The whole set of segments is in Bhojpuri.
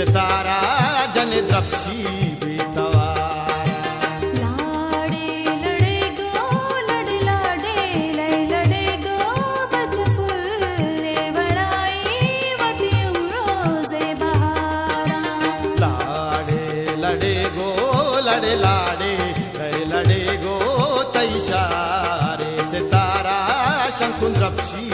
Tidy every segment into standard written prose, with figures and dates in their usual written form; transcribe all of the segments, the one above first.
सितारा जन द्रक्षी बेतवारा। लाडे लड़े गो लड़ लाडे लय लड़े गो बचपुले बड़ाई वती रोजे बहारा। लाडे लड़े गो लड़े लाडे लय लड़े गो तैशारे सितारा शंकुन द्रक्षी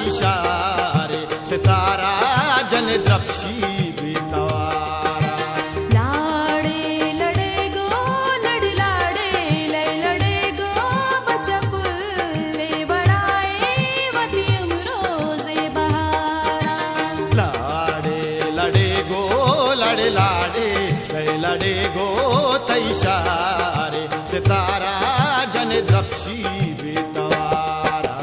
तैशारे सितारा जन द्रक्षी बेतवारा। लाडे लड़े गो लड़ लाडे लय लड़े गो बचपुले बड़ाई वती रोजे बहारा। लाडे लड़े गो लड़ लाडे लय लड़े गो तैशारे सितारा जन द्रक्षी बेतवारा।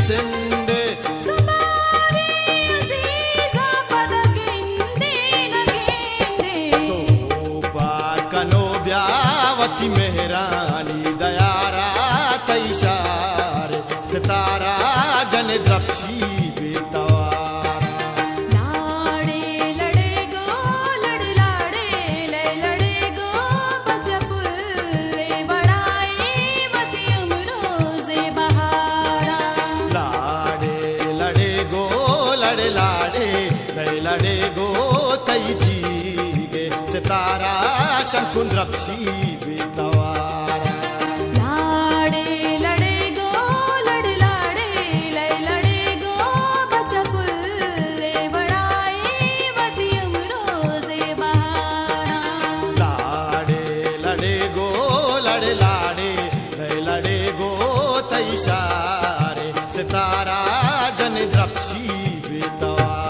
సిందే तुम्हारी अजीजा पदकिंदे नगेंदे तो पार कनो ब्यावती मेहरानी दयारा तैशार सितारा जन द्रक्षी बेतवार लाड़े लड़े गो लड़ लाड़े ले लड़े गो बचपुल्ले बड़ाए मती उम्रोज़े बहारा लाड़े लड़े गो लड़े लाड़े लड़े गो तई जीगे सितारा शंकुन रक्षी बेतवार लाड़े लड़े गो लड़ लाड़े ले लड़े गो बचपुल्ले बड़ाए मती उम्रोज़े बहारा लाड़े लड़े गो लड़े लाड़े लड़े गो तैशारे सितारा जन द्रक्षी बेतवार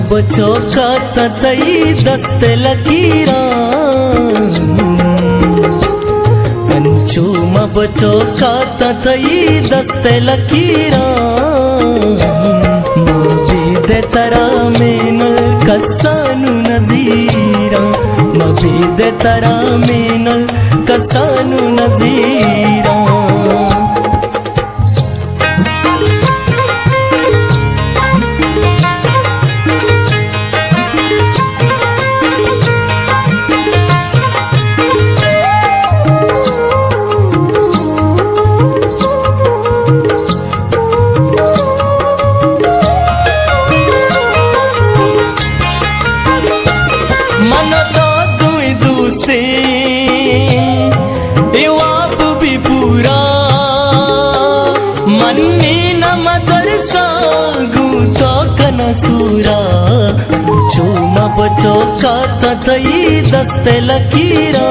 बचो का तई दस्ते लकीरा कंचू बचो का तई दस्ते लकीरा मबीदे तरा मेनल कसानु नजीरा मबीदे तरा मेनल कसानु नजीरा सूरा चूमा बचो का तई दस्ते लकीरा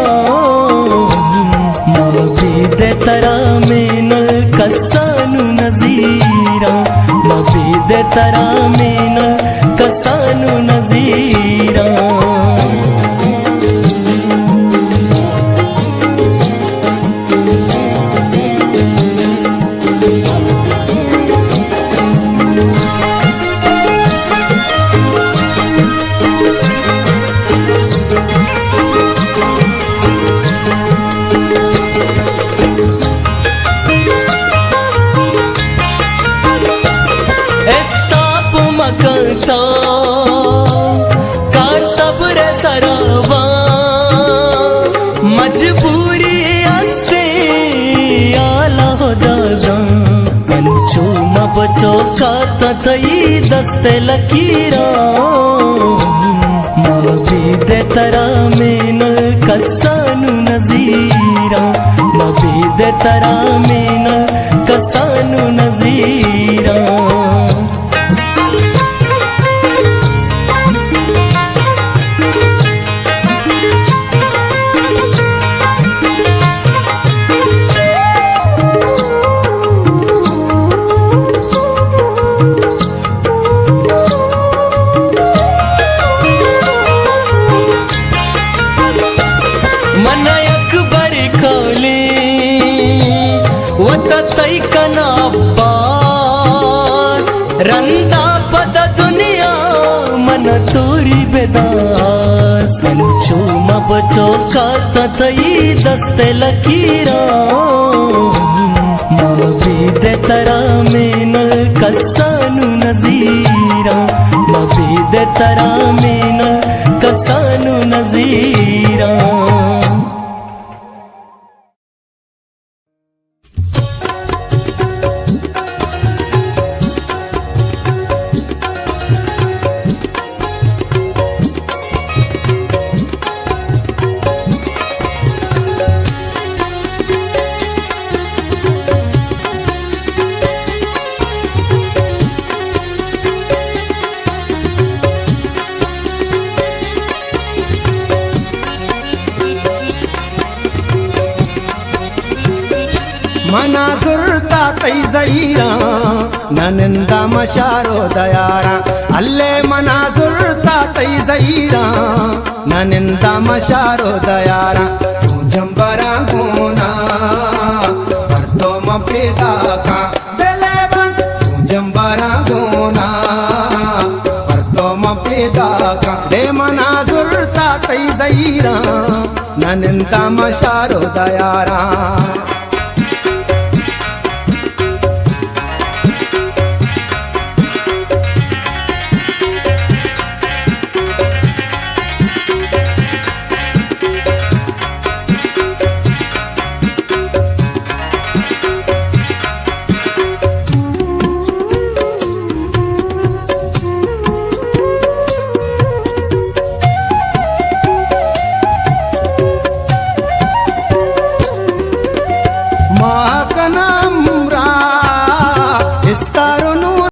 मबीदे तरा मेनल कसानु नजीरा मबीदे तरा मेनल कसानु नजीरा कार सब्र सरावा मजबूरी आस्ते आला हो दाजा कंचू बचो का तई दस्ते लकीरा मबीदे तरा मेनल कसानु नजीरा मबीदे तरा मेनल कसानु नजीरा रंदा पद दुनिया मन तोरी बेदास कंचू बचो का तई दस्ते लकीरा मबीदे तरा मेनल कसानु नजीरा मबीदे तरा मेनल कसानु नजीरा मना सुरता तई जईरा ननिंद मशारो दयारा अल्ले मना सुरता तई जईरा ननिंद मशारो दयारा तू जंबरा गोना पर्दो मपेदा का दिले बंद तू जंबरा गोना पर्दो मपेदा का दे मना सुरता तई जईरा ननिंद मशारो दयारा